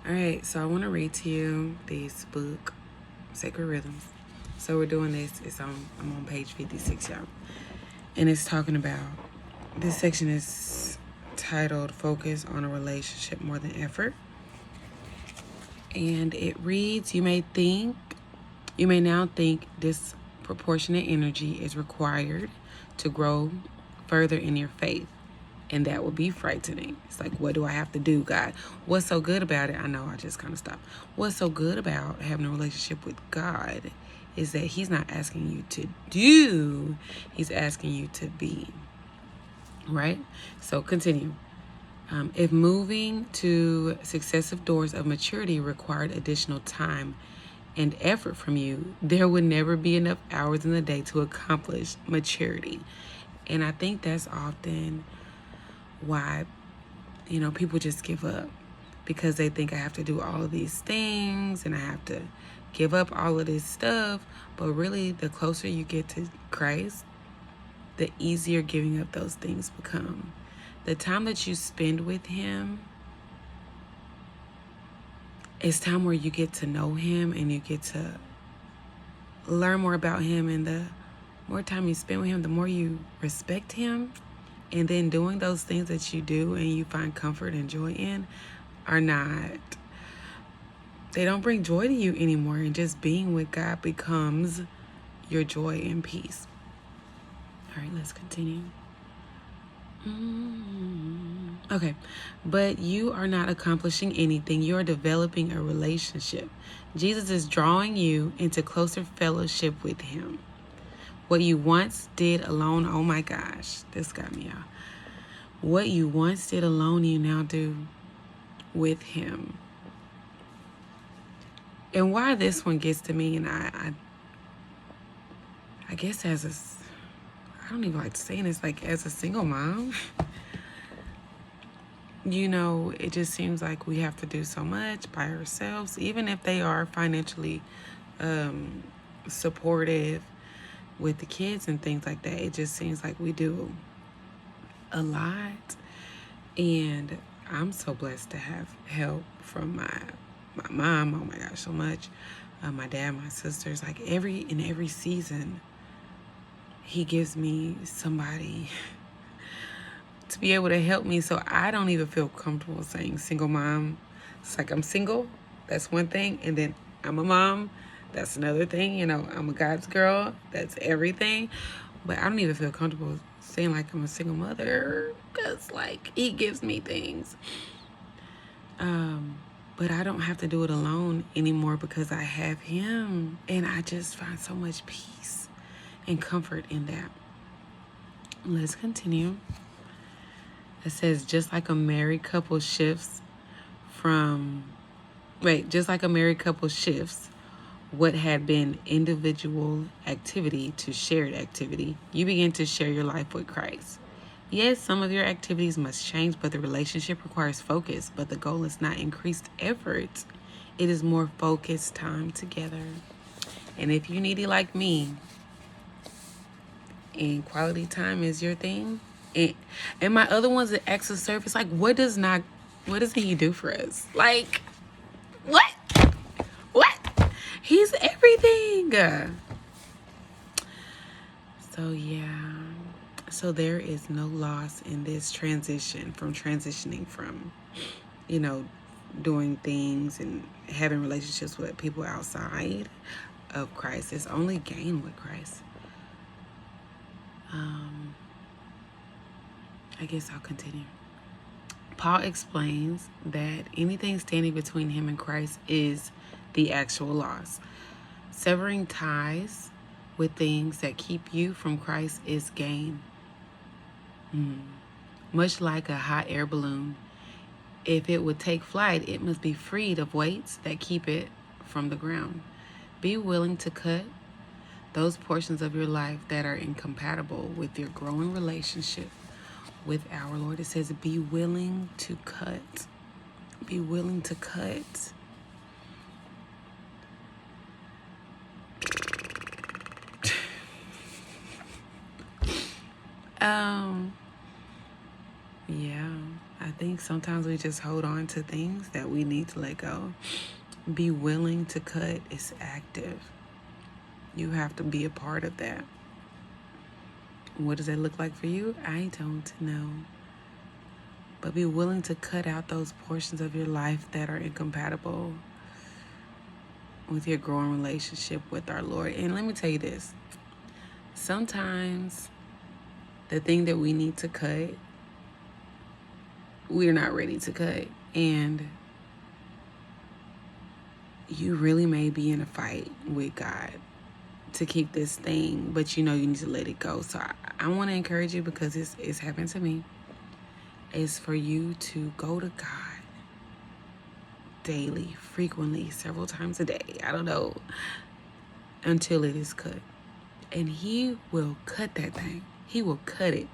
All right, so I want to read to you this book, Sacred Rhythms. So we're doing this. I'm on page 56, y'all, and it's talking about. This section is titled "Focus on a Relationship More Than Effort," and it reads: You may now think disproportionate energy is required to grow further in your faith. And that would be frightening. It's like, what do I have to do, God? What's so good about it? I know I just kind of stopped. What's so good about having a relationship with God is that He's not asking you to do, He's asking you to be. Right? So continue. If moving to successive doors of maturity required additional time and effort from you, there would never be enough hours in the day to accomplish maturity. And I think that's often why, people just give up, because they think I have to do all of these things and I have to give up all of this stuff. But really, the closer you get to Christ, the easier giving up those things become. The time that you spend with Him is time where you get to know Him and you get to learn more about Him. And the more time you spend with Him, the more you respect Him. And then doing those things that you do and you find comfort and joy in they don't bring joy to you anymore. And just being with God becomes your joy and peace. All right, let's continue. Okay, but you are not accomplishing anything. You are developing a relationship. Jesus is drawing you into closer fellowship with Him. What you once did alone, oh my gosh, this got me out. What you once did alone, you now do with Him. And why this one gets to me, and I guess I don't even like saying this, like as a single mom, it just seems like we have to do so much by ourselves, even if they are financially supportive with the kids and things like that. It just seems like we do a lot. And I'm so blessed to have help from my mom. Oh my gosh, so much. My dad, my sisters, like in every season, He gives me somebody to be able to help me. So I don't even feel comfortable saying single mom. It's like I'm single, that's one thing, and then I'm a mom, that's another thing. I'm a God's girl, that's everything. But I don't even feel comfortable saying like I'm a single mother, because like He gives me things. But I don't have to do it alone anymore because I have Him. And I just find so much peace and comfort in that. Let's continue. It says, just like a married couple shifts what had been individual activity to shared activity, you begin to share your life with Christ. Yes, some of your activities must change, but the relationship requires focus. But the goal is not increased effort. It is more focused time together. And if you're needy like me, and quality time is your thing, and my other one's an acts of service, like what doesn't He do for us? Like, what? He's everything. So yeah. So there is no loss in this transitioning from, doing things and having relationships with people outside of Christ. It's only gain with Christ. I guess I'll continue. Paul explains that anything standing between him and Christ is the actual loss. Severing ties with things that keep you from Christ is gain. Much like a hot air balloon, if it would take flight, it must be freed of weights that keep it from the ground. Be willing to cut those portions of your life that are incompatible with your growing relationship with our Lord. It says, be willing to cut. Be willing to cut. Yeah, I think sometimes we just hold on to things that we need to let go. Be willing to cut is active. You have to be a part of that. What does that look like for you? I don't know. But be willing to cut out those portions of your life that are incompatible with your growing relationship with our Lord. And let me tell you this. Sometimes the thing that we need to cut, we're not ready to cut. And you really may be in a fight with God to keep this thing, but you know you need to let it go. So I want to encourage you, because it's happened to me, is for you to go to God daily, frequently, several times a day, I don't know, until it is cut. And he will cut that thing. He will cut it.